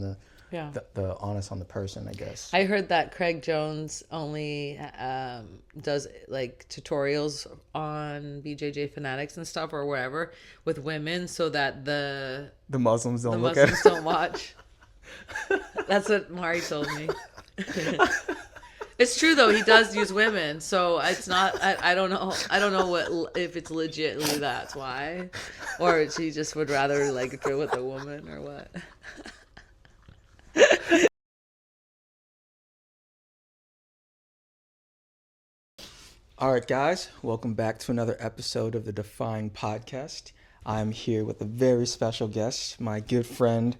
the honest on the person, I guess. I heard that Craig Jones only does like tutorials on BJJ Fanatics and stuff or wherever with women so that The Muslims the don't look at Muslims it. don't watch. That's what Mari told me. It's true though. He does use women, so it's not. I don't know. I don't know what if it's legitly that's why, or she just would rather like drill with a woman or what. All right, guys, welcome back to another episode of the Define Podcast. I'm here with a very special guest, my good friend,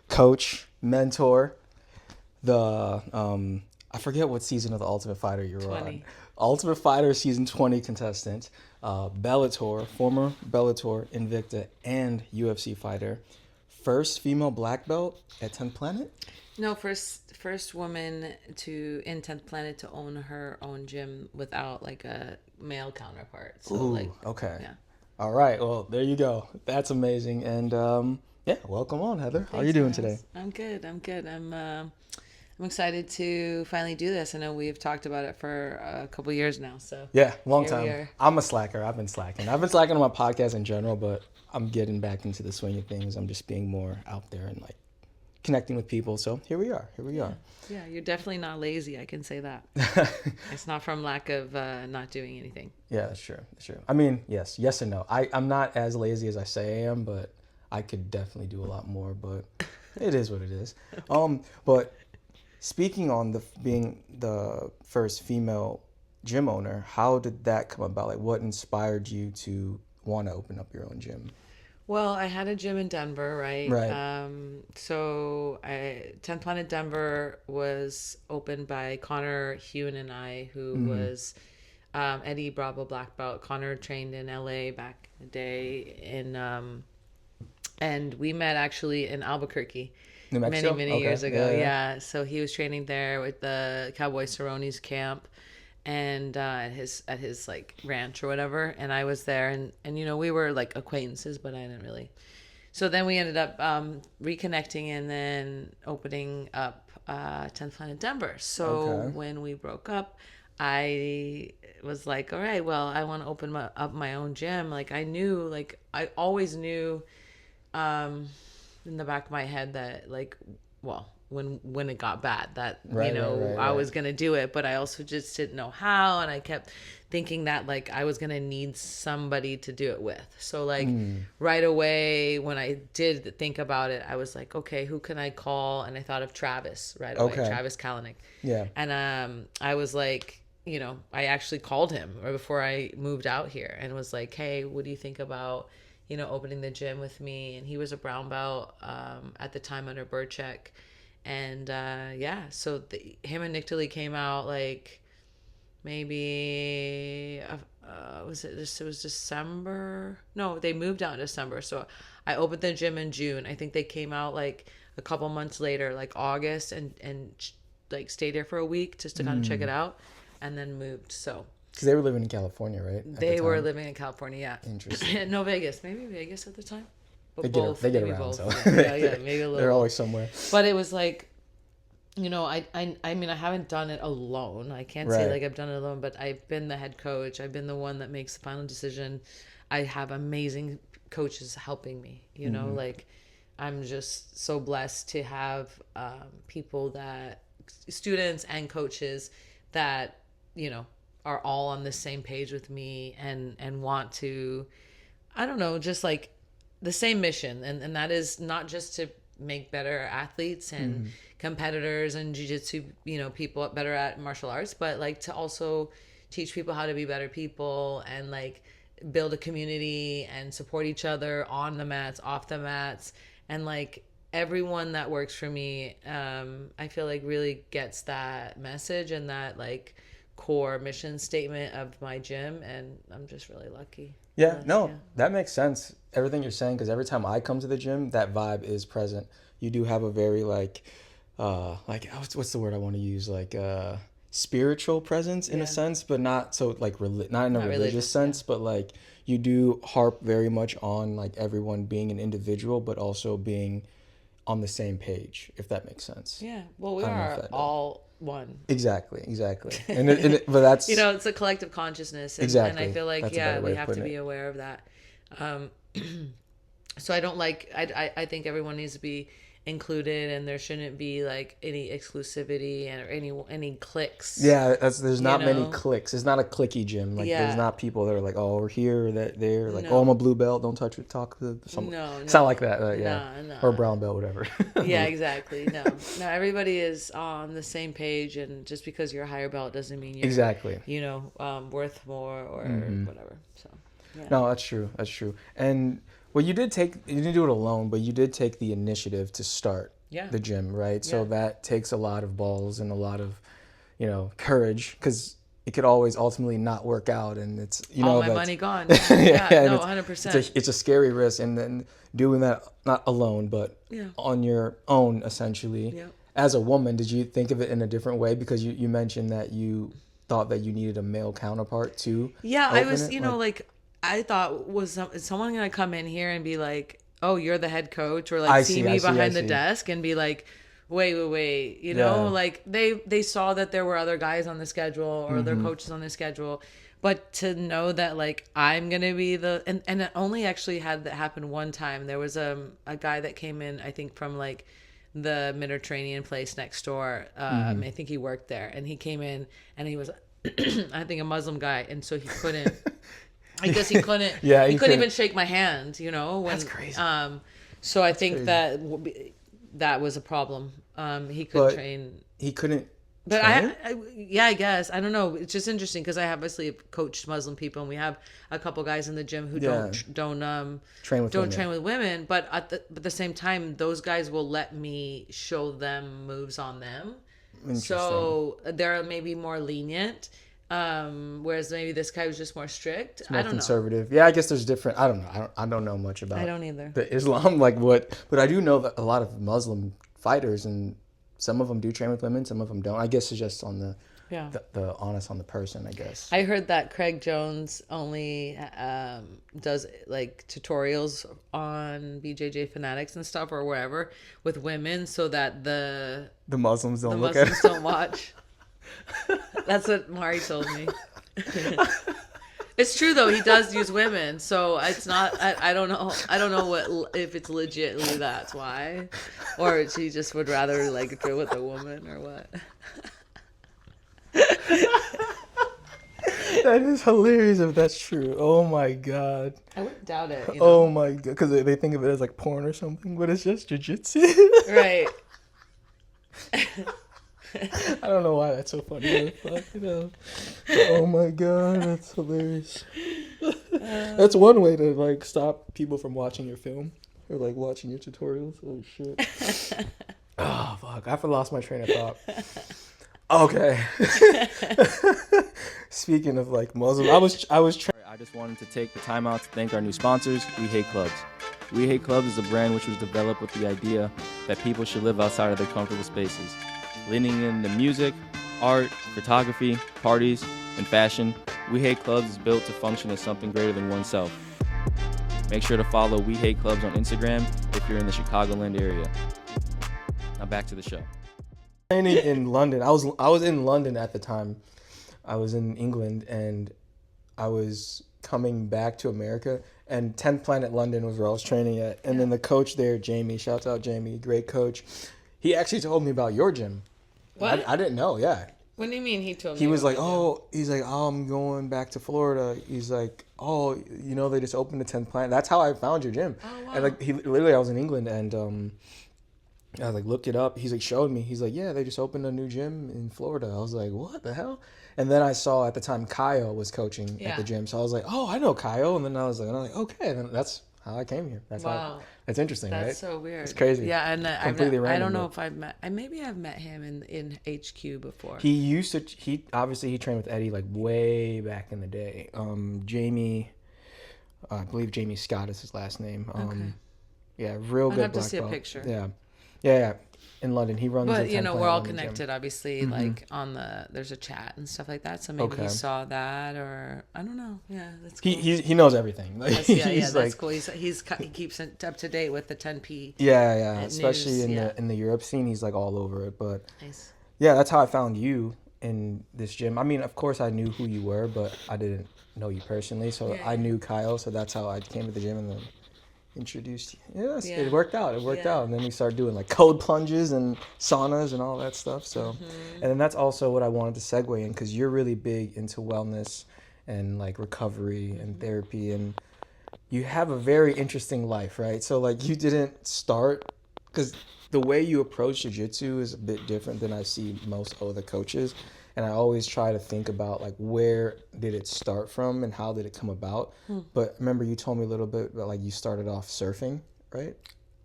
coach, mentor, the I forget what season of the Ultimate Fighter you were 20. on. Ultimate Fighter season 20 contestant, Bellator, former Bellator, Invicta, and UFC fighter, first female black belt at 10th Planet. No, first woman to in 10th Planet to own her own gym without like a male counterpart. So Ooh, like okay. yeah. All right, well, there you go. That's amazing. And yeah, welcome on, Heather. How are you doing today? I'm good. I'm excited to finally do this. I know we've talked about it for a couple years now. So Yeah, long here we time. are. I'm a slacker. I've been slacking. I've been slacking on my podcast in general, but I'm getting back into the swing of things. I'm just being more out there and like connecting with people. So here we are. Yeah, you're definitely not lazy. I can say that. It's not from lack of not doing anything. Yeah, that's true. That's true. I mean, yes and no. I'm not as lazy as I say I am, but I could definitely do a lot more. But it is what it is. But speaking on being the first female gym owner, how did that come about? Like, what inspired you to want to open up your own gym? Well, I had a gym in Denver, right? Right. So 10th Planet Denver was opened by Connor Hewen and I, who was Eddie Bravo black belt. Connor trained in LA back in the day, and we met actually in Albuquerque New Mexico? many Okay. years ago. Yeah. Yeah. So he was training there with the Cowboy Cerrone's camp and at his like ranch or whatever, and I was there, and you know, we were like acquaintances, but I didn't really. So then we ended up reconnecting and then opening up 10th Planet Denver. So Okay. when we broke up, I was like, all right, well, I want to open up my own gym. Like I always knew in the back of my head that like, well, when it got bad that Right. I was gonna do it, but I also just didn't know how, and I kept thinking that like I was gonna need somebody to do it with. So like right away when I did think about it, I was like, okay, who can I call? And I thought of Travis right away. Okay. Travis Kalanick. Yeah. And I was like, I actually called him right before I moved out here and was like, hey, what do you think about opening the gym with me? And he was a brown belt at the time under Burchek. And so him and Nick Tilly came out like maybe it was December. No, they moved out in December. So I opened the gym in June. I think they came out like a couple months later, like August, and like stayed there for a week just to kind of check it out, and then moved. So Because they were living in California, right? they were living in California, yeah. Interesting. No, Vegas, maybe Vegas at the time. But They get maybe around, both. so Yeah, maybe a little. they're always somewhere. But it was like, I mean, I haven't done it alone. I can't say Right. like I've done it alone, but I've been the head coach. I've been the one that makes the final decision. I have amazing coaches helping me, like I'm just so blessed to have people students and coaches that, are all on the same page with me and want to, I don't know, just like the same mission. And that is not just to make better athletes and competitors and jiu-jitsu, people better at martial arts, but like to also teach people how to be better people and like build a community and support each other on the mats, off the mats. And like everyone that works for me, I feel like really gets that message and that like core mission statement of my gym, and I'm just really lucky. Yeah, no, that makes sense. Everything you're saying, because every time I come to the gym, that vibe is present. You do have a very like what's the word I want to use? Like spiritual presence in a sense, but not so like not in a religious sense, but like you do harp very much on like everyone being an individual, but also being on the same page, if that makes sense. Yeah. Well, we I don't know if are that does. all one. Exactly. But that's You know, it's a collective consciousness. And, exactly. And I feel like, That's a better way we of have to putting be it. aware of that. So I don't like, I think everyone needs to be included, and there shouldn't be like any exclusivity or any cliques. Yeah, there's not many know? cliques. It's not a cliquey gym. Like there's Yeah. not people that are like, oh, we're here, that there. Like, No. oh, I'm a blue belt. Don't touch it. Talk to someone. No, It's no. not like that. Yeah. No. Or brown belt, whatever. Yeah, exactly. No, everybody is on the same page, and just because you're a higher belt doesn't mean you're Exactly. worth more or whatever. So, yeah. No, that's true. That's true. And well, you didn't do it alone, but you did take the initiative to start the gym, right? So that takes a lot of balls and a lot of, courage, because it could always ultimately not work out, and it's all my money gone. No, 100%. It's a scary risk, and then doing that not alone, but on your own, essentially. Yeah. As a woman, did you think of it in a different way? Because you mentioned that you thought that you needed a male counterpart to I was, open it? I thought, is someone gonna come in here and be like, "Oh, you're the head coach," or like I see see, me I see, behind I the see. desk and be like, wait, like they saw that there were other guys on the schedule or other coaches on the schedule, but to know that like I'm gonna be and it only actually had that happen one time. There was a guy that came in, I think from like the Mediterranean place next door. I think he worked there, and he came in and he was I think a Muslim guy, and so he couldn't. I guess he couldn't. Yeah, he couldn't even shake my hand. That's crazy. So I think that was a problem. He could train. He couldn't. But train? I guess I don't know. It's just interesting because I obviously have coached Muslim people, and we have a couple guys in the gym who don't train with women. But at the same time, those guys will let me show them moves on them. So they're maybe more lenient. Whereas maybe this guy was just more strict. It's more I don't conservative. Yeah, I guess there's different. I don't know. I don't know much about. I don't either. The Islam, but I do know that a lot of Muslim fighters, and some of them do train with women, some of them don't. I guess it's just on the honest on the person, I guess. I heard that Craig Jones only does like tutorials on BJJ Fanatics and stuff or wherever with women, so that the Muslims don't look at it. don't watch. That's what Mari told me. It's true though. He does use women, so it's not. I don't know. I don't know if it's legitly that's why, or she just would rather like drill with a woman or what. That is hilarious if that's true. Oh my god. I wouldn't doubt it. Oh my god, because they think of it as like porn or something, but it's just jiu-jitsu. Right. I don't know why that's so funny. Oh my god, that's hilarious. That's one way to like stop people from watching your film or like watching your tutorials. Oh shit. Oh fuck, I lost my train of thought. Okay. Speaking of like Muslim, I just wanted to take the time out to thank our new sponsors, We Hate Clubs. We Hate Clubs is a brand which was developed with the idea that people should live outside of their comfortable spaces. Leaning into music, art, photography, parties, and fashion, We Hate Clubs is built to function as something greater than oneself. Make sure to follow We Hate Clubs on Instagram if you're in the Chicagoland area. Now back to the show. Training in London. I was in London at the time. I was in England, and I was coming back to America, and 10th Planet London was where I was training at. And then the coach there, Jamie, shouts out Jamie, great coach. He actually told me about your gym. What? I didn't know, yeah. What do you mean he told me? He was like, oh, I'm going back to Florida. He's like, oh, they just opened a 10th Planet. That's how I found your gym. Oh, wow. And like, I was in England, and I like looked it up. He's like showed me. He's like, yeah, they just opened a new gym in Florida. I was like, what the hell? And then I saw at the time Kyle was coaching at the gym. So I was like, oh, I know Kyle. And then I was like, okay. And then that's how I came here. That's wow. That's interesting, right? That's so weird. It's crazy. Yeah, and Completely random, I don't know if I've met. Maybe I've met him in HQ before. He trained with Eddie like way back in the day. Jamie, I believe Jamie Scott is his last name. Okay. Yeah, real good. I'd have to see belt. a picture. Yeah. in London. He runs. But a 10 we're Planet all London connected, gym. obviously. Like there's a chat and stuff like that. So maybe he saw that, or I don't know. Yeah, that's cool. He knows everything. Like, That's cool. He keeps up to date with the 10p. Yeah. Especially news, in the Europe scene, he's like all over it. But nice. yeah, that's how I found you in this gym. I mean, of course, I knew who you were, but I didn't know you personally. So I knew Kyle. So that's how I came to the gym and then introduced you. Yes, it worked out. It worked out. And then we started doing like cold plunges and saunas and all that stuff. So, and then that's also what I wanted to segue in, because you're really big into wellness and like recovery and therapy, and you have a very interesting life, right? So like you didn't start, because the way you approach jiu-jitsu is a bit different than I see most other coaches. And I always try to think about like, where did it start from and how did it come about? But remember, you told me a little bit about like you started off surfing, right?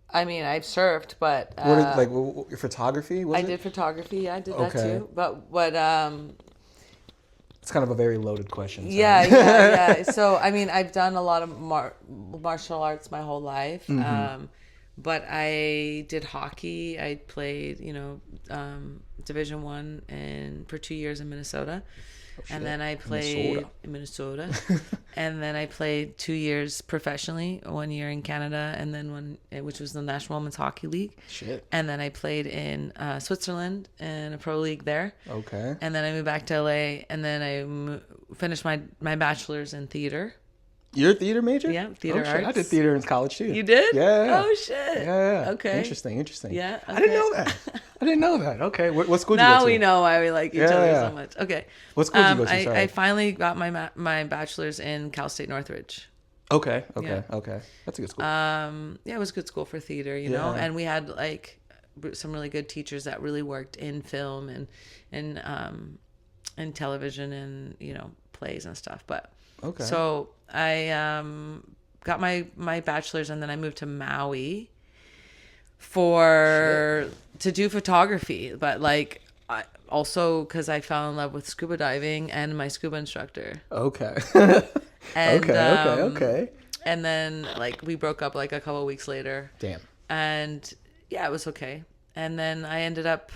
I mean, I've surfed, but your photography? I did photography. I did that too. But it's kind of a very loaded question. So. Yeah. So I mean, I've done a lot of martial arts my whole life. But I did hockey. I played, Division I for 2 years in Minnesota. And then I played in Minnesota. And then I played 2 years professionally, 1 year in Canada, and then which was the National Women's Hockey League. Shit. And then I played in Switzerland in a pro league there. Okay. And then I moved back to LA, and then I finished my bachelor's in theater. You're a theater major? Yeah, theater arts. I did theater in college too. You did? Yeah. Oh shit. Yeah. Okay. Interesting. Yeah. Okay. I didn't know that. Okay. What school did you go to? Now we know why we like each other so much. Okay. What school did you go to? Sorry. I finally got my bachelor's in Cal State Northridge. Okay. Yeah. That's a good school. It was a good school for theater, know, and we had like some really good teachers that really worked in film and television and plays and stuff. But so I got my bachelor's, and then I moved to Maui to do photography. But like also because I fell in love with scuba diving and my scuba instructor. Okay. And, okay. And then like we broke up like a couple of weeks later. Damn. And yeah, it was okay. And then I ended up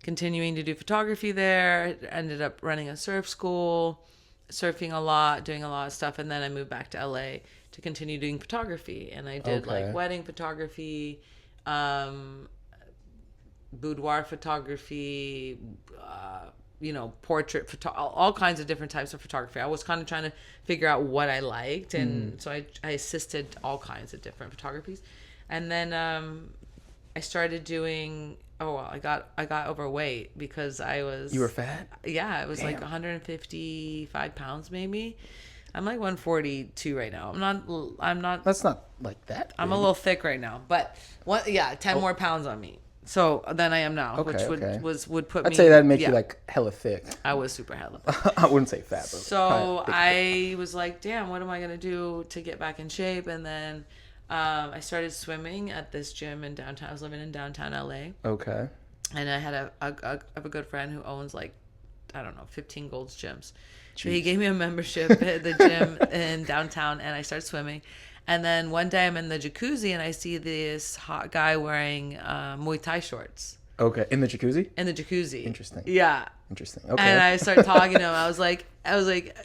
continuing to do photography there. Ended up running a surf school, surfing a lot, doing a lot of stuff. And then I moved back to LA to continue doing photography. And I did like wedding photography, boudoir photography, portrait all kinds of different types of photography. I was kind of trying to figure out what I liked, and so I assisted all kinds of different photographies. And then I started doing I got overweight because I was... You were fat? Yeah, I was like 155 pounds maybe. I'm like 142 right now. I'm not That's not like that big. I'm a little thick right now, but 10 more pounds on me. So than I am now, which would put me... I'd say that'd make you like hella thick. I was super hella. I wouldn't say fat, but so I was like, damn, what am I gonna do to get back in shape? And then I started swimming at this gym in downtown. I was living in downtown LA. Okay. And I had a good friend who owns like, I don't know, 15 Gold's gyms. So he gave me a membership at the gym in downtown, and I started swimming. And then one day I'm in the jacuzzi and I see this hot guy wearing Muay Thai shorts. Okay, in the jacuzzi? In the jacuzzi. Interesting. Yeah. Interesting. Okay. And I started talking to him. I was like,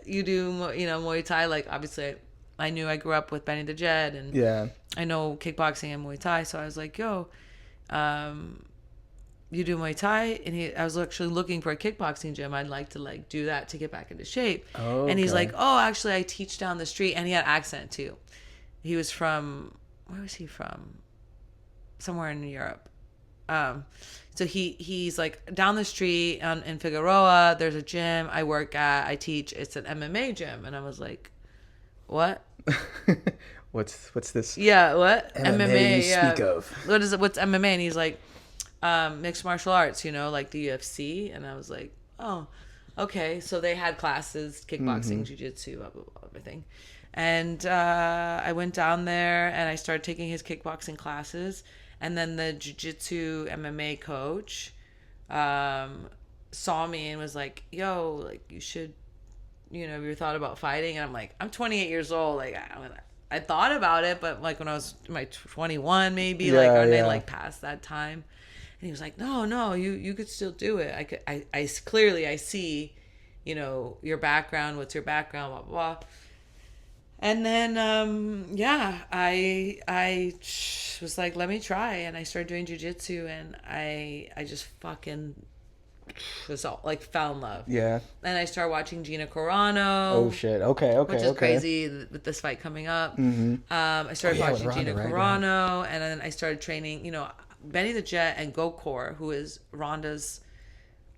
you do, Muay Thai? Like, obviously, I knew I grew up with Benny the Jet, and I know kickboxing and Muay Thai. So I was like, yo, you do Muay Thai? And I was actually looking for a kickboxing gym. I'd like to like do that to get back into shape. And he's like, oh, actually, I teach down the street. And he had accent too. He was from, where was he from? Somewhere in Europe. So he's like down the street in Figueroa. There's a gym I work at. I teach. It's an MMA gym. And I was like, what? What's this? Yeah, what? MMA you speak of. What is it? What's MMA? And he's like, mixed martial arts, like the UFC. And I was like, oh, okay. So they had classes, kickboxing, jiu-jitsu, blah, blah, blah, everything. And I went down there and I started taking his kickboxing classes. And then the jiu-jitsu MMA coach saw me and was like, yo, like you should, have you thought about fighting? And I'm like, I'm 28 years old. Like I thought about it, but like when I was 21 maybe, like, or they like past that time. And he was like, no, you could still do it. I clearly I see, you know, your background, what's your background, blah, blah, blah. And then, I was like, let me try. And I started doing jujitsu, and I just fucking was all, like, fell in love. Yeah. And I started watching Gina Carano. Oh, shit. Okay. Which is crazy with this fight coming up. Mm-hmm. I started watching Ronda, Gina right? Carano, and then I started training, you know, Benny the Jet and Gokor, who is Ronda's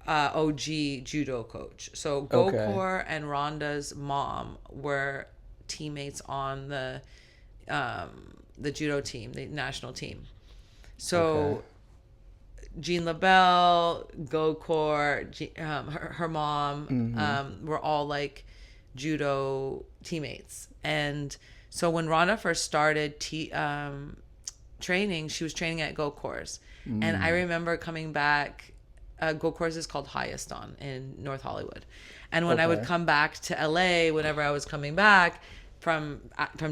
OG judo coach. So Gokor and Ronda's mom were teammates on the judo team, the national team. So Jean LaBelle, Gokor, her mom, were all like judo teammates. And so when Ronda first started training, she was training at Gokor's. And I remember coming back, Gokor's is called Higheston in North Hollywood. And when I would come back to LA, whenever I was coming back from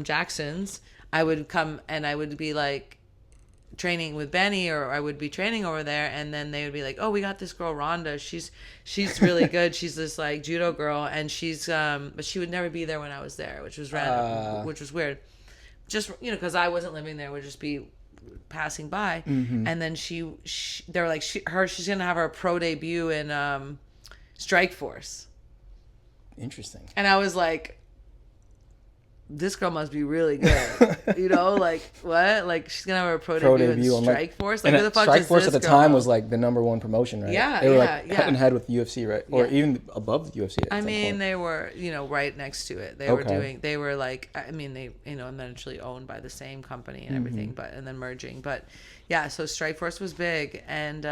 Jackson's, I would come and I would be like training with Benny, or I would be training over there, and then they would be like, oh, we got this girl Rhonda, she's really good, she's this like judo girl, and she's but she would never be there when I was there, which was random, which was weird, just, you know, because I wasn't living there, would just be passing by. And then they were like, she's gonna have her pro debut in Strike Force. Interesting. And I was like, this girl must be really good. You know, like, what? Like, she's going to have her pro debut in Strike Force? Like, who the fuck is this girl? Strike Force at the time was, like, the #1 promotion, right? Yeah, they were, like, head and head with UFC, right? Or even above the UFC. I mean, they were, you know, right next to it. They were, like, I mean, they, you know, eventually owned by the same company and everything, and then merging. But, yeah, so Strike Force was big. And,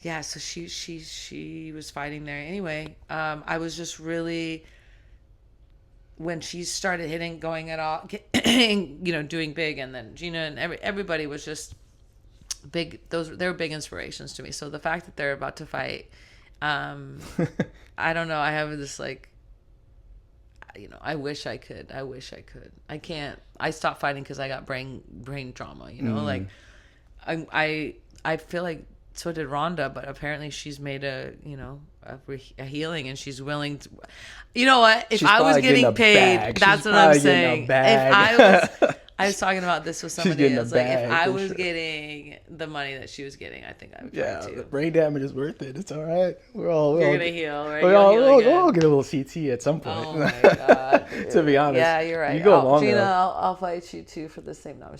so she was fighting there. Anyway, I was just really... when she started going at all, you know, doing big, and then Gina and everybody was just big. They were big inspirations to me. So the fact that they're about to fight, I don't know. I have this, like, you know, I wish I could. I can't. I stopped fighting because I got brain trauma. You know, like I feel like so did Rhonda, but apparently she's made a healing, and she's willing to. You know what? If I was getting paid, that's what I'm saying. If I was talking about this with somebody else. Like, if I was getting the money that she was getting, I think I would try too. Brain damage is worth it. It's all right. You're gonna heal, right? We'll all get a little CT at some point. Oh my god! To be honest, yeah, you're right. You go long Gina, enough. I'll fight you too for the same number.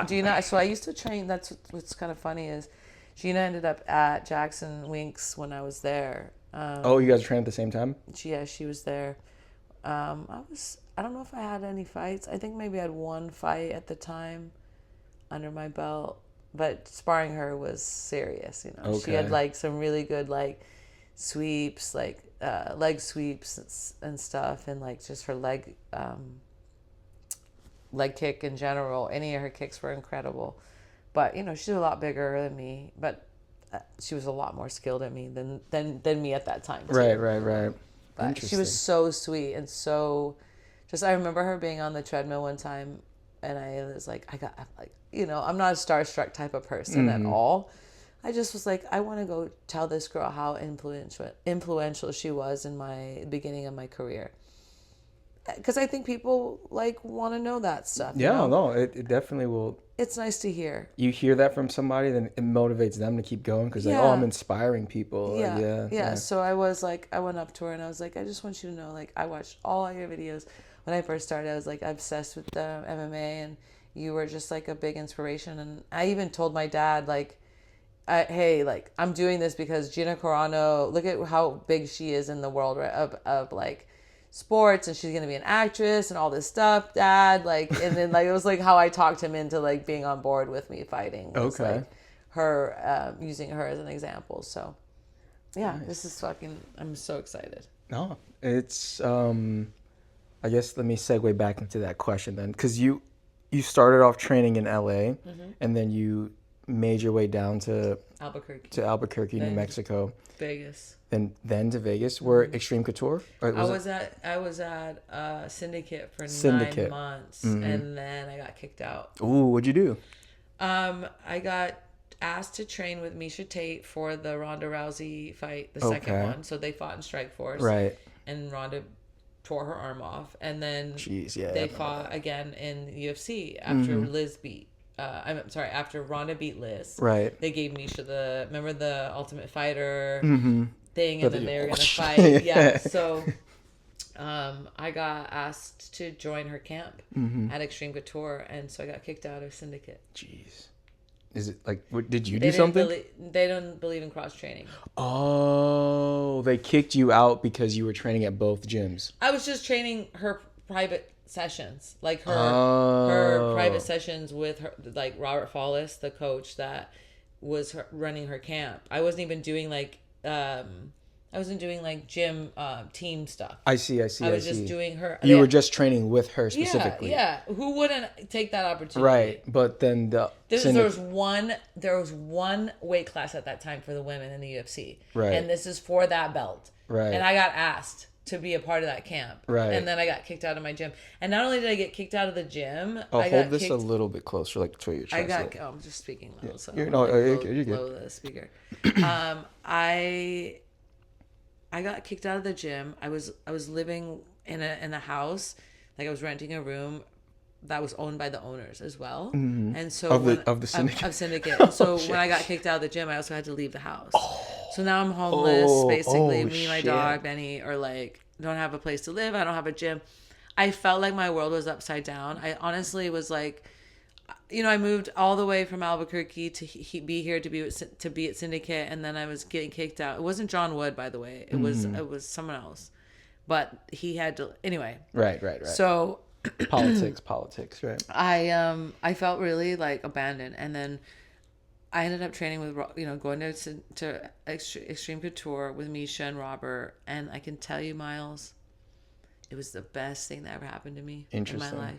Gina. So I used to train. That's what's kind of funny is Gina ended up at Jackson Winks when I was there. You guys trained at the same time? She was there. I don't know if I had any fights. I think maybe I had one fight at the time under my belt, but sparring her was serious, you know. She had like some really good like sweeps, like leg sweeps and stuff, and like just her leg kick in general. Any of her kicks were incredible. But, you know, she's a lot bigger than me, but she was a lot more skilled at me than me at that time too. Right. But she was so sweet and so just, I remember her being on the treadmill one time, and I was like, you know, I'm not a starstruck type of person at all. I just was like, I want to go tell this girl how influential she was in my beginning of my career. Because I think people like want to know that stuff. Yeah, you know? no, it definitely will. It's nice to hear. You hear that from somebody, then it motivates them to keep going because like, oh, I'm inspiring people. Yeah. So I was like, I went up to her and I was like, I just want you to know, like, I watched all your videos. When I first started, I was like obsessed with the MMA, and you were just like a big inspiration. And I even told my dad, like, hey, like, I'm doing this because Gina Carano, look at how big she is in the world, right, of like sports, and she's gonna be an actress and all this stuff, Dad. Like, and then like it was like how I talked him into like being on board with me fighting. Was, like, her using her as an example. So yeah, nice. This is fucking. I'm so excited. No, it's I guess let me segue back into that question then, because you started off training in LA, and then you made your way down to Albuquerque, New Mexico, Vegas, and then to Vegas, where Extreme Couture. I was at Syndicate for 9 months, and then I got kicked out. Ooh, what'd you do? I asked to train with Misha Tate for the Ronda Rousey fight, the second one. So they fought in Strikeforce. Right. And Ronda tore her arm off. And then they fought again in UFC after Liz beat. I'm sorry, after Ronda beat Liz. Right. They gave Misha remember the Ultimate Fighter thing, But and then they were going to fight. Yeah. So I got asked to join her camp at Extreme Couture, and so I got kicked out of Syndicate. Jeez. Is it like, did you do something? They don't believe in cross training. Oh, they kicked you out because you were training at both gyms. I was just training her private sessions, like her private sessions with her, like Robert Follis, the coach that was running her camp. I wasn't even doing like gym team stuff. I see. I was just doing her. You were just training with her specifically. Yeah. Who wouldn't take that opportunity? Right, but then there was one weight class at that time for the women in the UFC. Right. And this is for that belt. Right. And I got asked to be a part of that camp. Right. And then I got kicked out of my gym. And not only did I get kicked out of the gym, I got this a little bit closer, like to your chest. I'm just speaking low, so you're good. Low the speaker. I got kicked out of the gym. I was living in a house, like I was renting a room that was owned by the owners as well. And so of the syndicate. Of syndicate. So when I got kicked out of the gym, I also had to leave the house. So now I'm homeless, basically. Me and my dog, Benny, are like, don't have a place to live. I don't have a gym. I felt like my world was upside down. I honestly was like, I moved all the way from Albuquerque to be here to be at Syndicate, and then I was getting kicked out. It wasn't John Wood, by the way. It was someone else, but he had to anyway. Right. So politics, right? I felt really like abandoned, and then I ended up training with going to Extreme Couture with Misha and Robert, and I can tell you, Miles, it was the best thing that ever happened to me in my life.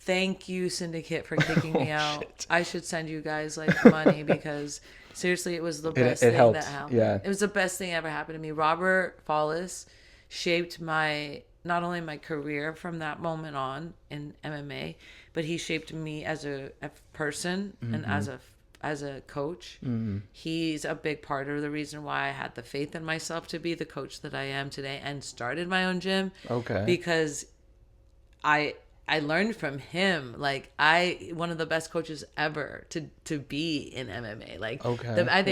Thank you, Syndicate, for kicking me out. Shit. I should send you guys like money because seriously, it was the best thing that happened. Yeah. It was the best thing ever happened to me. Robert Follis shaped not only my career from that moment on in MMA, but he shaped me as a person and as a coach. He's a big part of the reason why I had the faith in myself to be the coach that I am today and started my own gym. Okay. Because I learned from him, like one of the best coaches ever to be in MMA. Like, I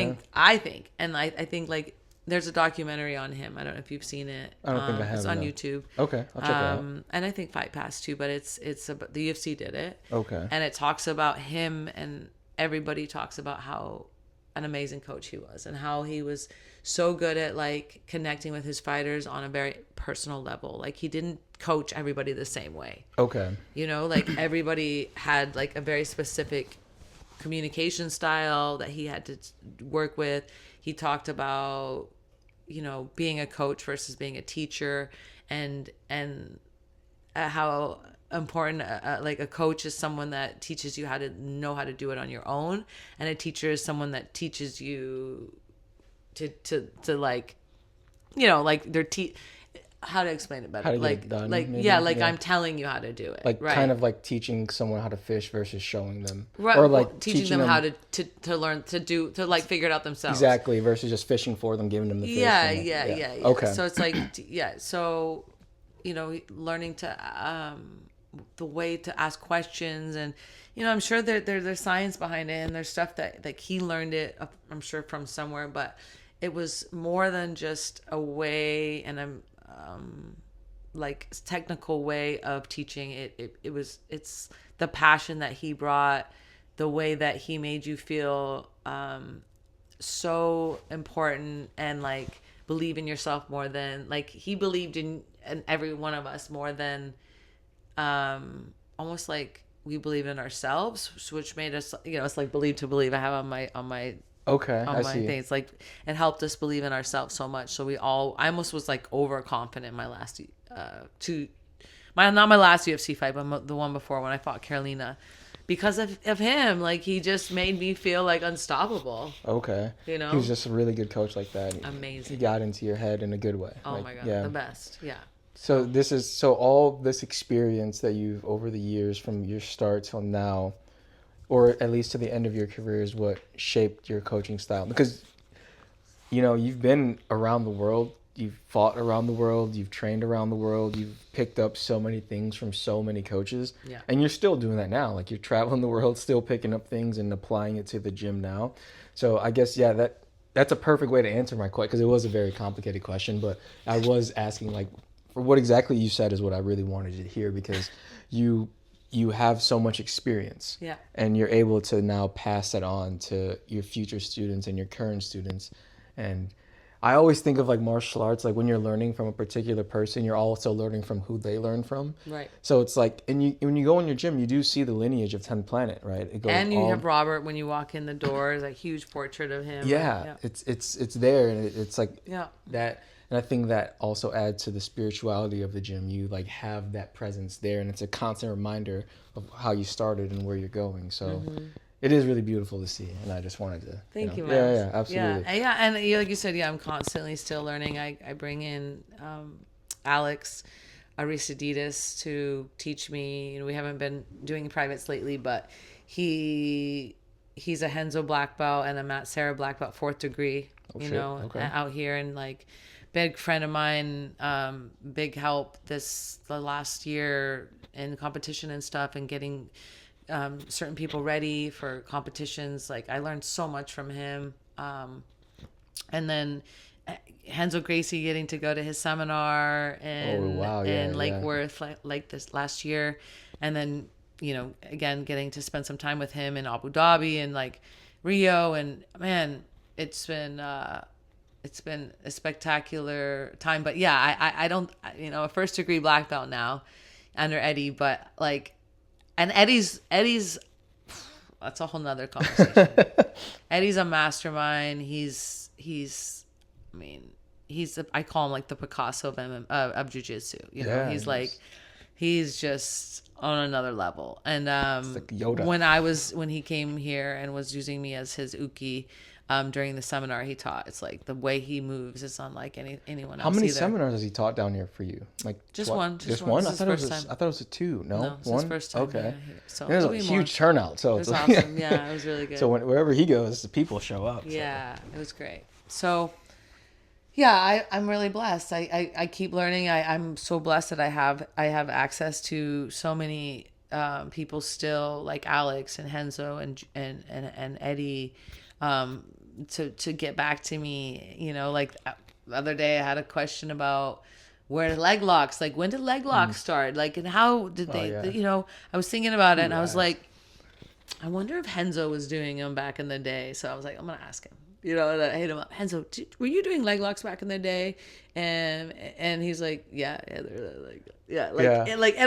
think, and I think like there's a documentary on him. I don't know if you've seen it. I don't think I have. It's on YouTube. Okay, I'll check it out. And I think Fight Pass too, but it's about, the UFC did it. Okay. And it talks about him, and everybody talks about how an amazing coach he was and how he was so good at like connecting with his fighters on a very personal level. Like he didn't coach everybody the same way. Okay. Like everybody had like a very specific communication style that he had to work with. He talked about, being a coach versus being a teacher, and how important like a coach is someone that teaches you how to know how to do it on your own, and a teacher is someone that teaches you to like like they're how to explain it better, how to like get it done, like maybe? yeah, like I'm telling you how to do it, like right? Kind of like teaching someone how to fish versus showing them, right? Or like teaching them how to learn to like figure it out themselves, exactly, versus just fishing for them, giving them the fish. Yeah. Okay. So it's like so learning to the way to ask questions, and I'm sure there's science behind it, and there's stuff that like he learned it, I'm sure, from somewhere, but it was more than just a way and a like technical way of teaching. It's the passion that he brought, the way that he made you feel so important, and like believe in yourself more than like he believed in every one of us more than almost like we believe in ourselves, which made us it's like believe to believe I have on my things. Like it helped us believe in ourselves so much. So I almost was like overconfident in my last not my last UFC fight, but the one before when I fought Carolina, because of him. Like he just made me feel like unstoppable. Okay. He was just a really good coach like that. Amazing. He got into your head in a good way. Oh my God. Yeah. The best. Yeah. So all this experience that you've over the years from your start till now, or at least to the end of your career, is what shaped your coaching style? Because, you've been around the world, you've fought around the world, you've trained around the world, you've picked up so many things from so many coaches, and you're still doing that now. Like, you're traveling the world, still picking up things and applying it to the gym now. So I guess, that's a perfect way to answer my question, because it was a very complicated question, but I was asking, like, for what exactly you said is what I really wanted to hear, because you have so much experience, and you're able to now pass that on to your future students and your current students. And I always think of, like, martial arts, like, when you're learning from a particular person, you're also learning from who they learn from. Right. So it's like, and when you go in your gym, you do see the lineage of 10th Planet, right? It goes, and you have Robert when you walk in the door, there's a huge portrait of him. Yeah. It's there, and it's like that. And I think that also adds to the spirituality of the gym. You, like, have that presence there, and it's a constant reminder of how you started and where you're going. So it is really beautiful to see, and I just wanted to thank you, man. Yeah, absolutely. And like you said, I'm constantly still learning. I bring in Alex Aristides to teach me. We haven't been doing privates lately, but he's a Henzo black belt and a Matt Serra black belt, 4th degree. Out here, and, like, big friend of mine, big help the last year in competition and stuff, and getting certain people ready for competitions. Like, I learned so much from him. And then Henzo Gracie, getting to go to his seminar in Lake Worth like this last year. And then, again, getting to spend some time with him in Abu Dhabi and, like, Rio. And, man, it's been a spectacular time. But I don't, a 1st degree black belt now under Eddie, but, like, and Eddie's that's a whole nother conversation. Eddie's a mastermind. I call him, like, the Picasso of jiu-jitsu. He's just on another level. And like Yoda. When he came here and was using me as his uke during the seminar he taught, it's like the way he moves is unlike anyone else. How many either. seminars has he taught down here for you? Like, just one. Just one. I thought it was a 2. No, it's one. His first time. Okay. So it was a huge turnout. So it was awesome. Yeah, it was really good. So wherever he goes, the people show up. Yeah, it was great. So, yeah, I'm really blessed. I keep learning. I'm so blessed that I have access to so many people still, like Alex and Henzo and Eddie, to get back to me. Like, the other day I had a question about where leg locks, like, when did leg locks start? Like, and how did they, I was thinking about it, and I was like, I wonder if Henzo was doing them back in the day. So I was like, I'm going to ask him. And I hit him up. Henzo, were you doing leg locks back in the day? And he's like, it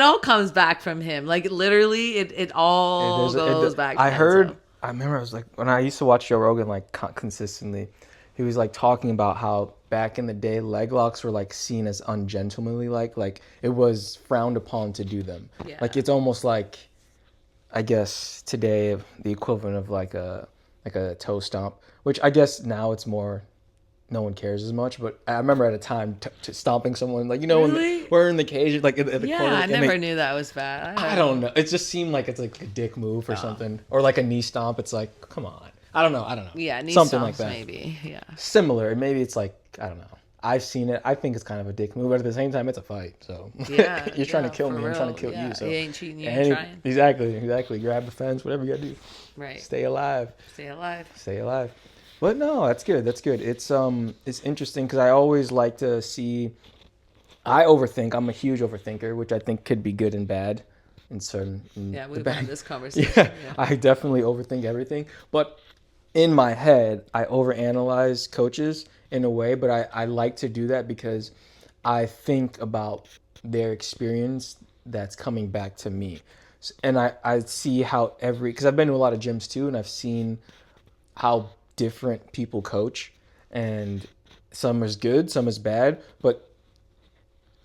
all comes back from him. Like, literally, it all goes back. I remember I was like, when I used to watch Joe Rogan, like, consistently, he was, like, talking about how back in the day, leg locks were, like, seen as ungentlemanly, like it was frowned upon to do them. Yeah. Like, it's almost like, I guess today, the equivalent of like a toe stomp, which I guess now it's more, no one cares as much. But I remember at a time stomping someone, like, really? when we're in the cage, like at the corner. Yeah, I never knew that was bad. I don't know. It just seemed like it's like a dick move or something, or like a knee stomp. It's like, come on. I don't know. Yeah, knee something stomps, like that. Maybe. Yeah. Similar. Maybe it's like, I don't know. I've seen it. I think it's kind of a dick move, but at the same time, it's a fight. So you're trying to kill me. I'm trying to kill you. So you ain't cheating. You ain't trying. Exactly. Grab the fence. Whatever you gotta do. Right. Stay alive. Stay alive. But no, that's good. It's interesting because I always like to see. I overthink. I'm a huge overthinker, which I think could be good and bad. We've had this conversation. Yeah, I definitely overthink everything, but in my head, I overanalyze coaches in a way, but I like to do that because I think about their experience that's coming back to me. And I see how because I've been to a lot of gyms too, and I've seen how different people coach, and some is good, some is bad, but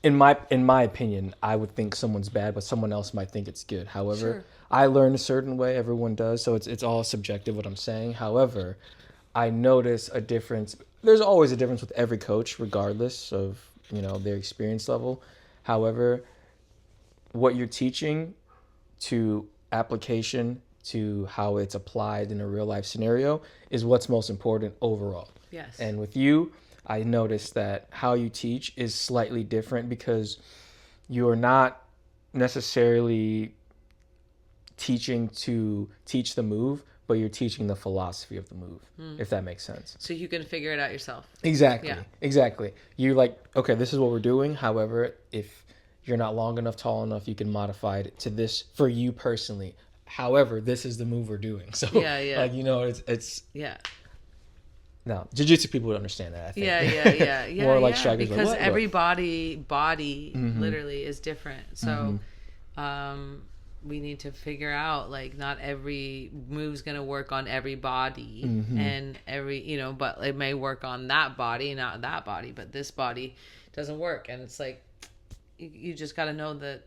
in my opinion, I would think someone's bad, but someone else might think it's good. However, sure. I learn a certain way, everyone does, so it's all subjective what I'm saying. However, I notice a difference. There's always a difference with every coach, regardless of, their experience level. However, what you're teaching to application to how it's applied in a real life scenario is what's most important overall. Yes. And with you, I noticed that how you teach is slightly different because you're not necessarily teaching to teach the move, but you're teaching the philosophy of the move, if that makes sense. So you can figure it out yourself. Exactly. Yeah. Exactly. You're like, okay, this is what we're doing. However, if you're not long enough, tall enough, you can modify it to this for you personally. However, this is the move we're doing. So, like, you know, it's yeah. No, jiu-jitsu people would understand that, I think. Yeah. More like strikers. Because like, every body literally is different. So, we need to figure out, like, not every move's going to work on every body and every, you know, but it may work on that body, not that body, but this body doesn't work. And it's like, you just got to know that,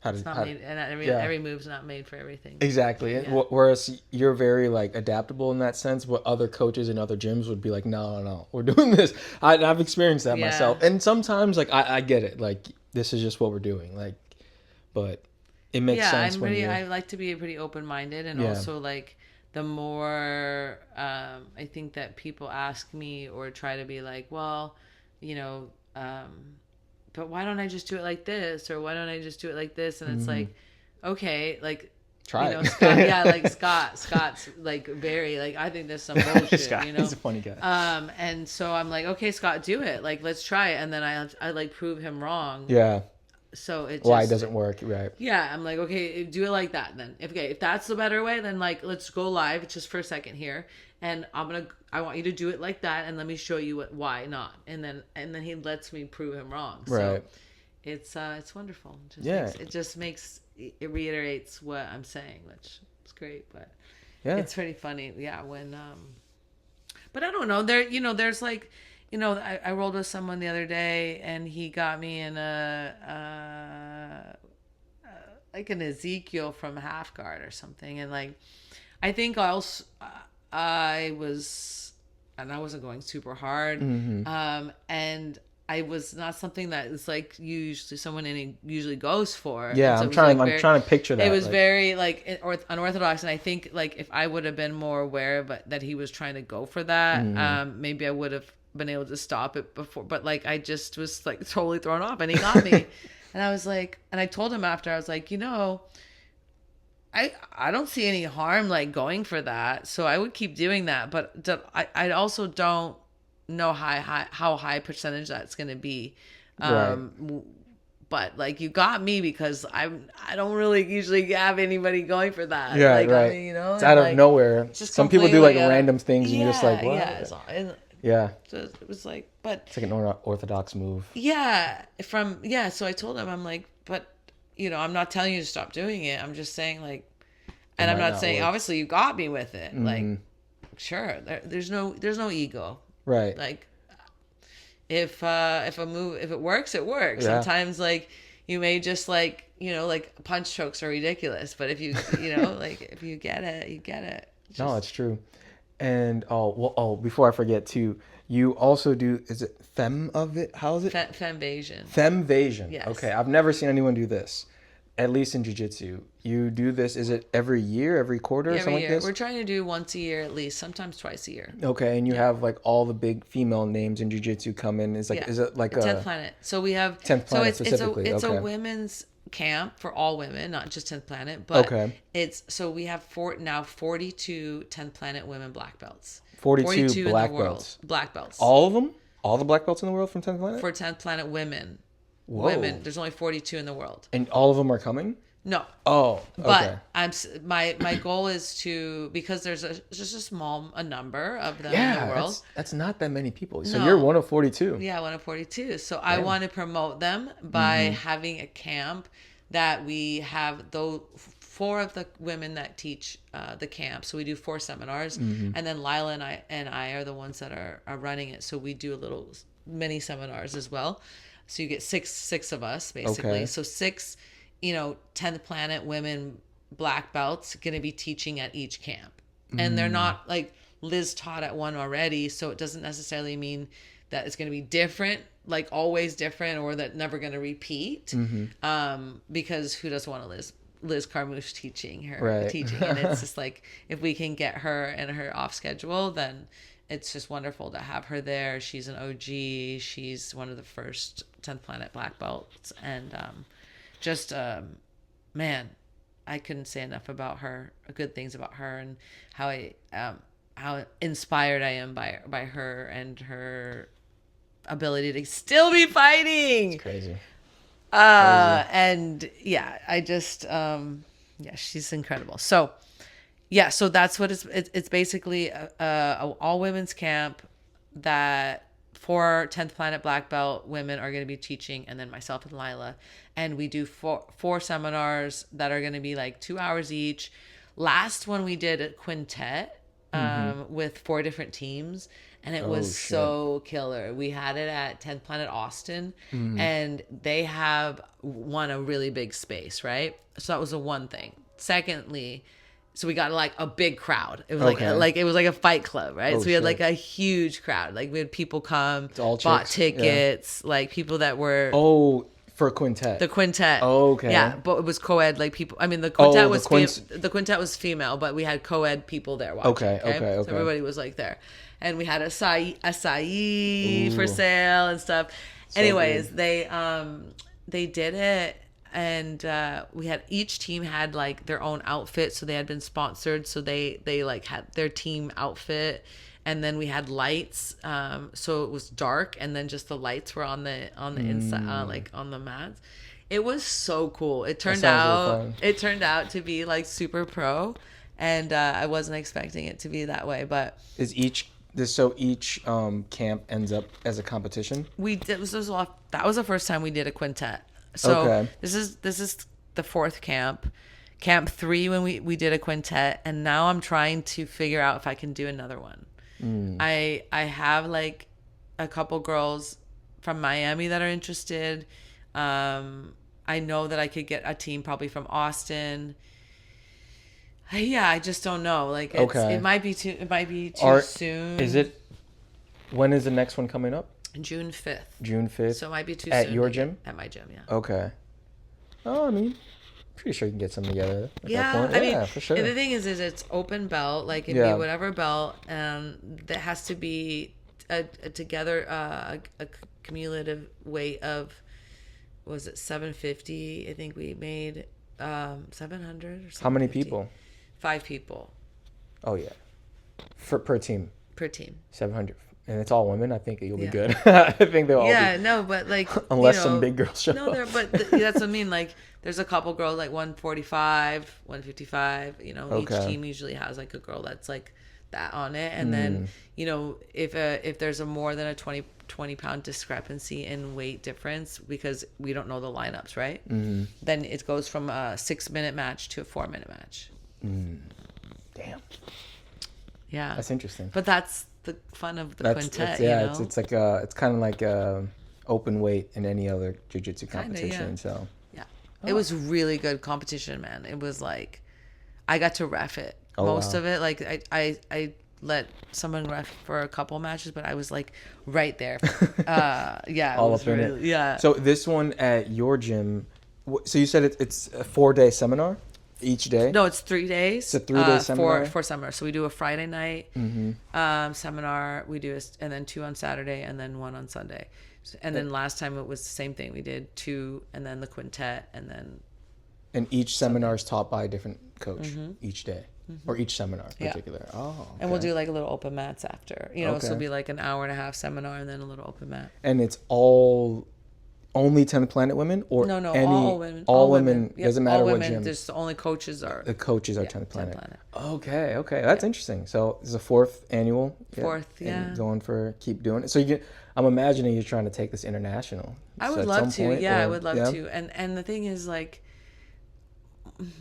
every move's not made for everything. Exactly. Yeah. Whereas you're very, like, adaptable in that sense. What other coaches in other gyms would be like, no, we're doing this. I've experienced that myself. And sometimes, like, I get it. Like, this is just what we're doing. Like, but it makes sense. I like to be pretty open-minded, and also, like, the more I think that people ask me or try to be like, well, you know, but why don't I just do it like this, or why don't I just do it like this? And it's like, okay, like, try it. Scott, like Scott's like very, like, I think there's some bullshit. Scott, you know, he's a funny guy. And so I'm like, okay, Scott, do it. Like, let's try it. And then I like prove him wrong. Yeah. So it just, why it doesn't work, right? Yeah, I'm like, okay, do it like that then. If that's the better way, then, like, let's go live just for a second here, and I want you to do it like that, and let me show you why not. And then he lets me prove him wrong. Right. So it's wonderful. It reiterates what I'm saying, which is great. But it's pretty funny. Yeah, when but I don't know. There's like. You know, I rolled with someone the other day, and he got me in like an Ezekiel from half guard or something. And, like, I think I wasn't going super hard. And I was not something that is, like, someone usually goes for. Yeah, so I'm trying to picture that. It was very, like, unorthodox, and I think, like, if I would have been more aware of that he was trying to go for that, maybe I would have been able to stop it before, but, like, I just was, like, totally thrown off, and he got me. And I was like, and I told him after, I was like, you know, I don't see any harm, like, going for that, so I would keep doing that, but I also don't know how high percentage that's going to be. Right. But, like, you got me because I don't really usually have anybody going for that. Yeah, like, right. I mean, you know, it's out of nowhere. Some people do, like, random things, and you're just like, what? Yeah. So it was like, but it's like an unorthodox move. Yeah. So I told him, I'm like, but, you know, I'm not telling you to stop doing it. I'm just saying, like, and I'm not saying, obviously you got me with it. Like, sure. There's no ego. Right. Like, if it works, it works. Yeah. Sometimes, like, you may just, like, you know, like, punch strokes are ridiculous, but if you, you know, like, if you get it, you get it. No, it's true. And before I forget too, you also do, is it how is it? Femvasion. Femvasion. Yes. Okay, I've never seen anyone do this, at least in jiu-jitsu. You do this, is it every year, every quarter, or something like this? We're trying to do once a year at least, sometimes twice a year. Okay, and you have, like, all the big female names in jiu-jitsu come in. Is it like 10th Planet. So we have 10th Planet specifically. It's a women's camp for all women, not just 10th Planet, but we have 42 10th Planet women black belts. 42 black belts. Black belts. All of them? All the black belts in the world from 10th Planet? For 10th Planet women. Whoa. Women. There's only 42 in the world. And all of them are coming? No. Oh, okay. But my goal is to, because there's just a small number of them in the world. That's not that many people. So you're one of 42. Yeah, one of 42. So I want to promote them by having a camp that we have 4 of the women that teach the camp. So we do 4 seminars, and then Lila and I are the ones that are running it. So we do a little mini seminars as well. So you get six of us basically. Okay. So 6, 10th Planet women black belts going to be teaching at each camp, and they're not like Liz taught at one already. So it doesn't necessarily mean that it's going to be different, like always different, or that never going to repeat. Because who doesn't want to Liz Carmouche teaching, Right. and it's just like if we can get her and her off schedule, then it's just wonderful to have her there. She's an OG. She's one of the first 10th Planet black belts, and just man, I couldn't say enough about her, good things about her, and how inspired I am by her and her ability to still be fighting. It's crazy. And yeah, I just yeah, she's incredible. So yeah, so that's what it's basically a all women's camp that 4 10th Planet black belt women are going to be teaching, and then myself and Lila, and we do four seminars that are going to be like 2 hours each. Last one we did a quintet with 4 different teams, and it was so killer. We had it at 10th Planet Austin, and they have won a really big space, right? So that was the one thing. Secondly, so we got like a big crowd. It was like it was like a fight club, right? So we had like a huge crowd. Like we had people come, bought tickets, like people that were for quintet. The quintet. Oh, okay. Yeah, but it was co-ed, like people. I mean, the quintet the quintet was female, but we had co-ed people there watching. Okay. So everybody was like there, and we had acai for sale and stuff. So anyways, good. They did it, and we had each team had like their own outfit, so they had been sponsored, so they like had their team outfit. And then we had lights, so it was dark, and then just the lights were on the inside, like on the mats. It was so cool. It turned out to be like super pro, and I wasn't expecting it to be that way. But each camp ends up as a competition? That was the first time we did a quintet. So this is the 4th camp. Camp 3 when we did a quintet, and now I'm trying to figure out if I can do another one. I have like a couple girls from Miami that are interested. I know that I could get a team probably from Austin. Yeah, I just don't know. Like it might be too soon. When is the next one coming up? June 5th. June 5th. So it might be too soon. At your gym? At my gym, yeah. Okay. Oh, I mean, pretty sure you can get something together at that point. I mean, for sure. The thing is it's open belt. Like, it can be whatever belt, and that has to be a cumulative weight of, was it 750? I think we made 700 or something. How many people? 5 people. Oh, yeah. Per team? Per team. 700. And it's all women. I think you'll be good. I think they'll all be. Yeah, no, but like... Unless some big girls show up. No, but that's what I mean. Like, there's a couple girls like 145, 155. Each team usually has like a girl that's like that on it. And then, if there's a more than a 20 pound discrepancy in weight difference, because we don't know the lineups, right? Then it goes from a 6-minute match to a 4-minute match. Damn. Yeah. That's interesting. But that's the fun of the quintet, it's like it's kind of like a open weight in any other jiu-jitsu competition. So it was really good competition, man. It was like I got to ref it most of it. Like I let someone ref for a couple matches, but I was like right there. All up in it. Yeah. So this one at your gym, so you said it's a 4-day seminar each day? No, it's 3 days. It's a 3-day seminar? For summer. So we do a Friday night seminar. We do and then 2 on Saturday, and then 1 on Sunday. And then last time it was the same thing. We did 2, and then the quintet, and then... And each seminar is taught by a different coach each day? Or each seminar in particular? Oh, okay. And we'll do like a little open mats after. So it'll be like an hour and a half seminar, and then a little open mat. And it's only 10th Planet women, or no, all women. All women. Yep. Doesn't matter what gym. There's the only coaches are. The coaches are 10th Planet. Okay, that's interesting. So this is a 4th annual. 4th, and going for keep doing it. So I'm imagining you're trying to take this international. I would love to. I would love to. And the thing is, like,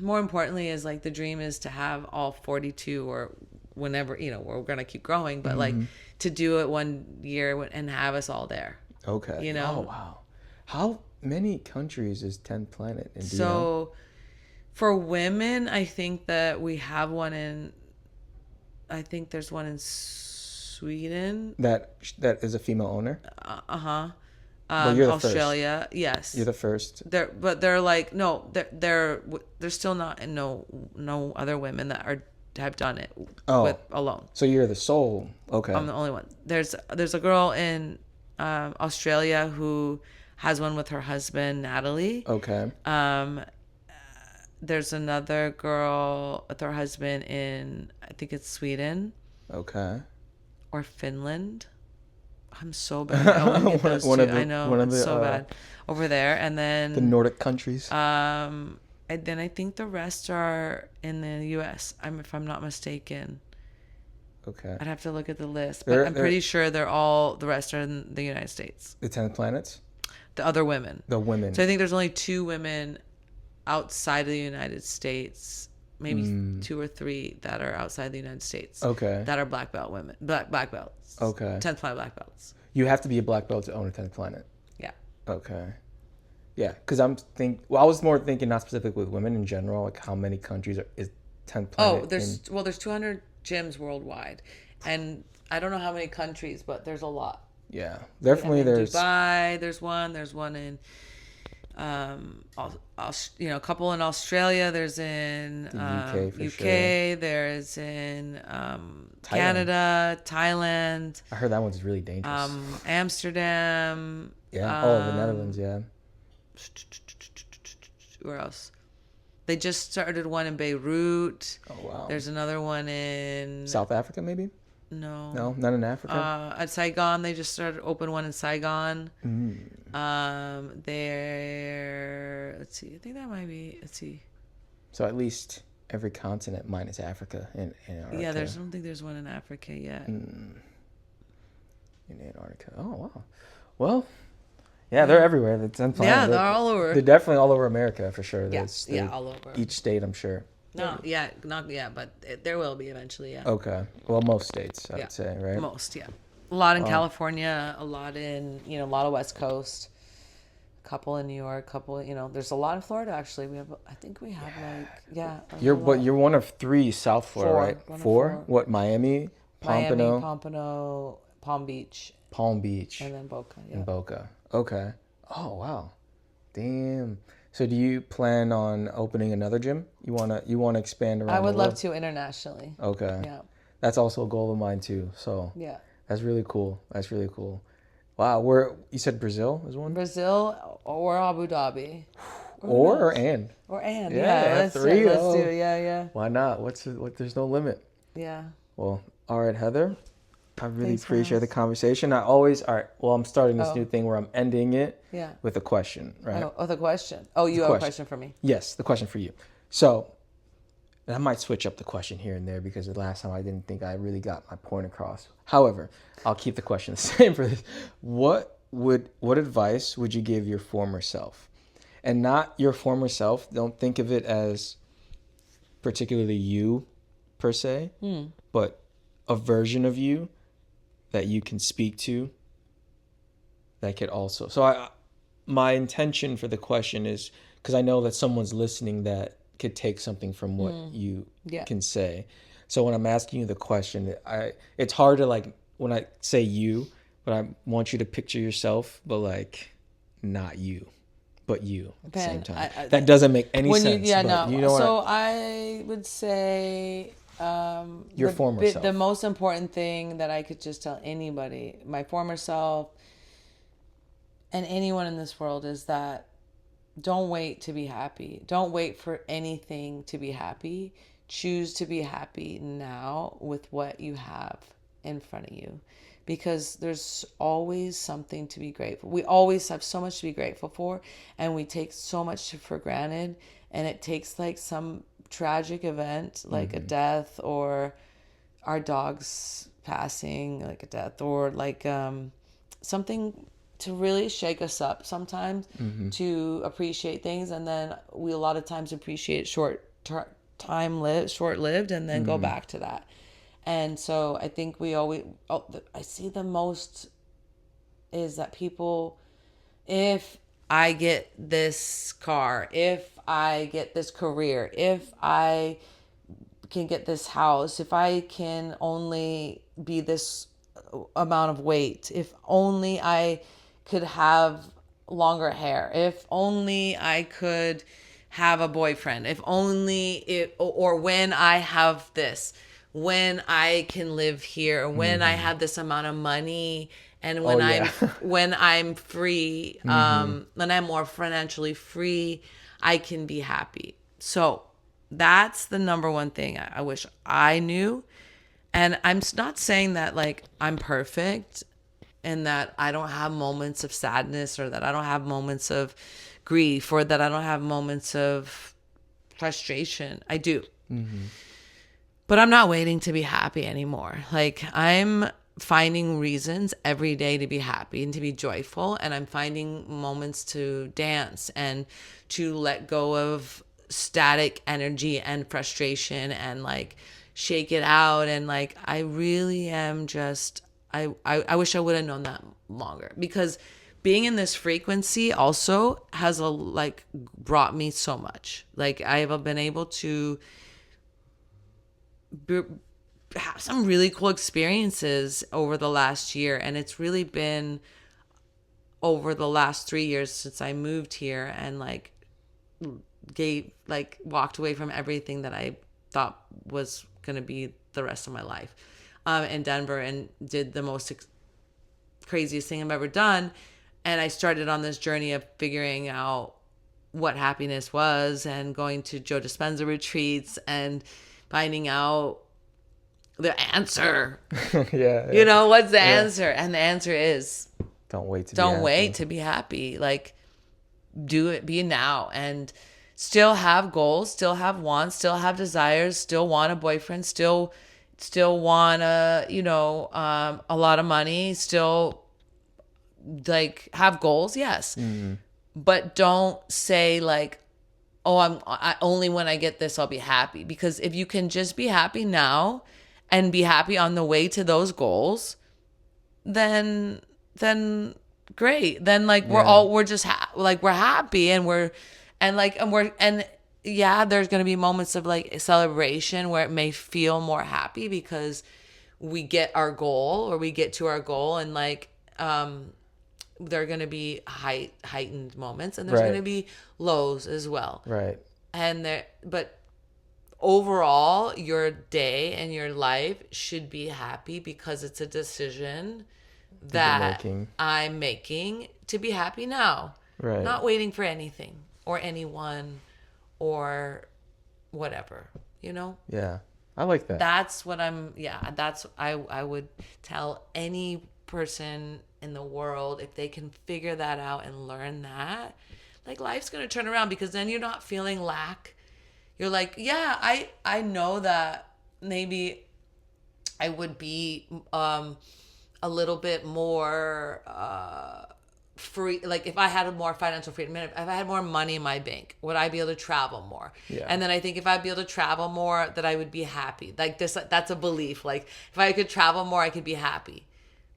more importantly, is like the dream is to have all 42 or whenever we're gonna keep growing, but like to do it one year and have us all there. Okay. Oh wow. How many countries is 10th Planet in? So, for women, I think that we have one in. I think there's one in Sweden. That is a female owner. Well, you're the Australia, first. yes. You're the first. They're like, no, they're still not, and no other women that have done it with alone. So you're the sole. Okay. I'm the only one. There's a girl in Australia who has one with her husband, Natalie. Okay. There's another girl with her husband in, I think it's Sweden. Okay. Or Finland. I'm so bad. I only get those two. I know. It's so bad. Over there. And then... the Nordic countries. And then I think the rest are in the U.S., if I'm not mistaken. Okay. I'd have to look at the list. But I'm pretty sure the rest are in the United States. The 10 planets? The other women. The women. So I think there's only 2 women outside of the United States, maybe 2 or 3 that are outside the United States. Okay. That are black belt women. Black belts. Okay. 10th planet black belts. You have to be a black belt to own a 10th planet. Yeah. Okay. Yeah, because I was more thinking not specifically with women in general, like how many countries is 10th planet. Oh, there's 200 gyms worldwide, and I don't know how many countries, but there's a lot. Yeah, definitely. There's Dubai. There's one in, a couple in Australia. There's in UK. Sure. There's in Canada, Thailand. I heard that one's really dangerous. Amsterdam. Yeah. The Netherlands. Yeah. Where else? They just started one in Beirut. Oh wow. There's another one in South Africa, maybe. No, not in Africa. At Saigon, they just opened one in Saigon. There. Let's see. I think that might be. Let's see. So at least every continent minus Africa and Antarctica. Yeah, I don't think there's one in Africa yet. In Antarctica. Oh wow. Well, yeah, they're everywhere. The 10 planets. Yeah, they're all over. They're definitely all over America for sure. Yeah, all over. Each state, I'm sure. Not yet, but there will be eventually. Yeah. Okay. Well, most states, I would say, right? Most, yeah. A lot in California, a lot in a lot of West Coast, a couple in New York, there's a lot in Florida actually. I think we have You're one of 3 South Florida, right? 4? What? Miami, Pompano, Palm Beach, and then Boca. Yeah. And Boca. Okay. Oh wow. Damn. So do you plan on opening another gym? You wanna expand around? I would love to internationally. Okay. Yeah. That's also a goal of mine too. So yeah. That's really cool. Wow. You said Brazil is one? Brazil or Abu Dhabi. Or and. Yeah. Let's 3. Let's do it. Yeah. Why not? There's no limit. Yeah. Well, all right, Heather. I really appreciate the conversation. I'm starting this new thing where I'm ending it with a question, right? Oh, the question. Oh, you have a question for me? Yes, the question for you. So, and I might switch up the question here and there because the last time I didn't think I really got my point across. However, I'll keep the question the same for this. What advice would you give your former self? And not your former self. Don't think of it as particularly you per se, but a version of you that you can speak to that could also. So my intention for the question is because I know that someone's listening that could take something from what you can say. So when I'm asking you the question, it's hard to when I say you, but I want you to picture yourself, but not you, but you at the same time. That doesn't make any sense. I would say your former self. The most important thing that I could just tell anybody, my former self, and anyone in this world, is that don't wait to be happy. Don't wait for anything to be happy. Choose to be happy now with what you have in front of you, because there's always something to be grateful. We always have so much to be grateful for, and we take so much for granted, and it takes some tragic event like a death, or our dog's passing, like a death, or something to really shake us up sometimes, to appreciate things. And then we a lot of times appreciate short-lived, and then go back to that. And so I think I see the most is that people, if I get this car, if I get this career, if I can get this house, if I can only be this amount of weight, if only I could have longer hair. If only I could have a boyfriend. If only it, or when I have this, when I can live here, when I have this amount of money, and when when I'm free, when I'm more financially free, I can be happy. So that's the number one thing I wish I knew. And I'm not saying that like I'm perfect and that I don't have moments of sadness, or that I don't have moments of grief, or that I don't have moments of frustration. I do. But I'm not waiting to be happy anymore. Like, I'm finding reasons every day to be happy and to be joyful. And I'm finding moments to dance and to let go of static energy and frustration and like shake it out. And like, I really am just, I wish I would have known that longer, because being in this frequency also has like brought me so much. Like, I have been able to have some really cool experiences over the last year. And it's really been over the last 3 years since I moved here and like walked away from everything that I thought was going to be the rest of my life in Denver, and did the most craziest thing I've ever done. And I started on this journey of figuring out what happiness was, and going to Joe Dispenza retreats and finding out the answer. You know, what's the answer? And the answer is don't wait to be happy. Like, do it, be now, and still have goals, still have wants, still have desires, still want a boyfriend, still want a lot of money, still like have goals, yes. But don't say like, oh, I only when I get this I'll be happy. Because if you can just be happy now and be happy on the way to those goals, then great. Then like we're just we're happy, and yeah, there's going to be moments of like celebration where it may feel more happy because we get our goal, or we get to our goal, and like there are going to be heightened moments, and there's going to be lows as well. Right. But overall, your day and your life should be happy, because it's a decision that I'm making to be happy now. Right. Not waiting for anything or anyone or whatever, you know? Yeah. I like that. That's what I would tell any person in the world, if they can figure that out and learn that, like, life's going to turn around, because then you're not feeling lack. You're like, yeah, I know that maybe I would be a little bit more free. Like, if I had more financial freedom, if I had more money in my bank, would I be able to travel more? Yeah. And then I think if I'd be able to travel more, that I would be happy. Like, that's a belief. Like, if I could travel more, I could be happy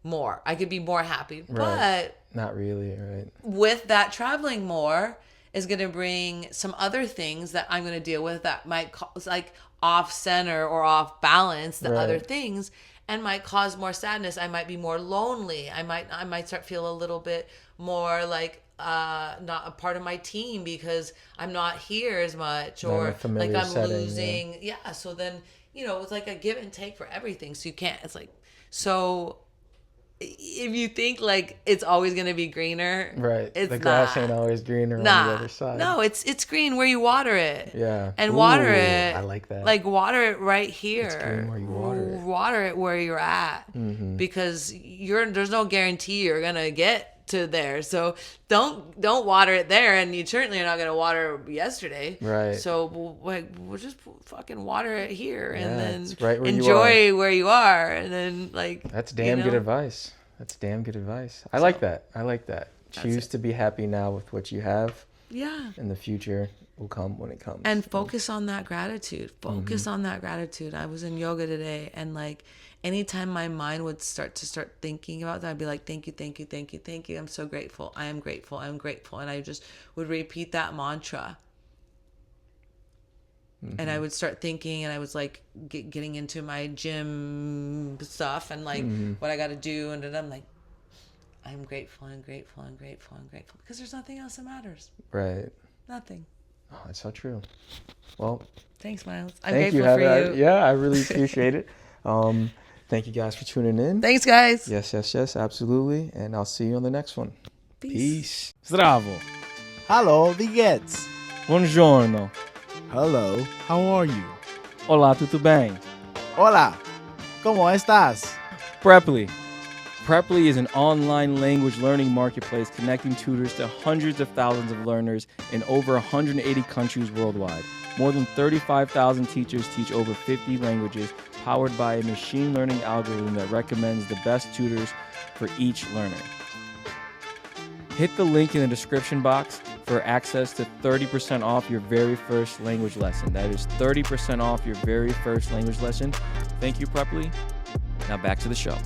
more. I could be more happy. Right. But not really, right? With that, traveling more is going to bring some other things that I'm going to deal with that might cause, like, off center or off balance the other things, and might cause more sadness. I might be more lonely. I might start feel a little bit more like not a part of my team because I'm not here as much, or like I'm setting, losing. Yeah. So then, it's like a give and take for everything. So you can't, it's like, so if you think like it's always going to be greener, right? It's the grass ain't always greener on the other side. No, it's green where you water it. Yeah, and water it. I like that. Like, water it right here. It's green where you water it. Water it where you're at, because there's no guarantee you're gonna get to there. So don't water it there, and you certainly are not gonna water yesterday. Right. So we'll just fucking water it here, and then right where enjoy where you are, and then like. That's damn good advice. I like that. Choose to be happy now with what you have. Yeah. And the future will come when it comes. And focus on that gratitude. On that gratitude. I was in yoga today, and like anytime my mind would start thinking about that, I'd be like, thank you, thank you, thank you, thank you. I'm so grateful. I am grateful. I'm grateful. And I just would repeat that mantra. And I would start thinking, and I was like getting into my gym stuff and like what I got to do. And then I'm like, I'm grateful and grateful and grateful and grateful because there's nothing else that matters. Right. Nothing. Oh, that's so true. Well, thanks, Miles. I'm thank grateful you, for you. Yeah, I really appreciate it. Thank you guys for tuning in. Thanks, guys. Yes, absolutely. And I'll see you on the next one. Peace. Zdravo. Hello, wie geht's? Buongiorno. Hello, how are you? Olá, tudo bem? Hola, ¿cómo estás? Preply. Preply is an online language learning marketplace connecting tutors to hundreds of thousands of learners in over 180 countries worldwide. More than 35,000 teachers teach over 50 languages, powered by a machine learning algorithm that recommends the best tutors for each learner. Hit the link in the description box for access to 30% off your very first language lesson. That is 30% off your very first language lesson. Thank you, Preply. Now back to the show.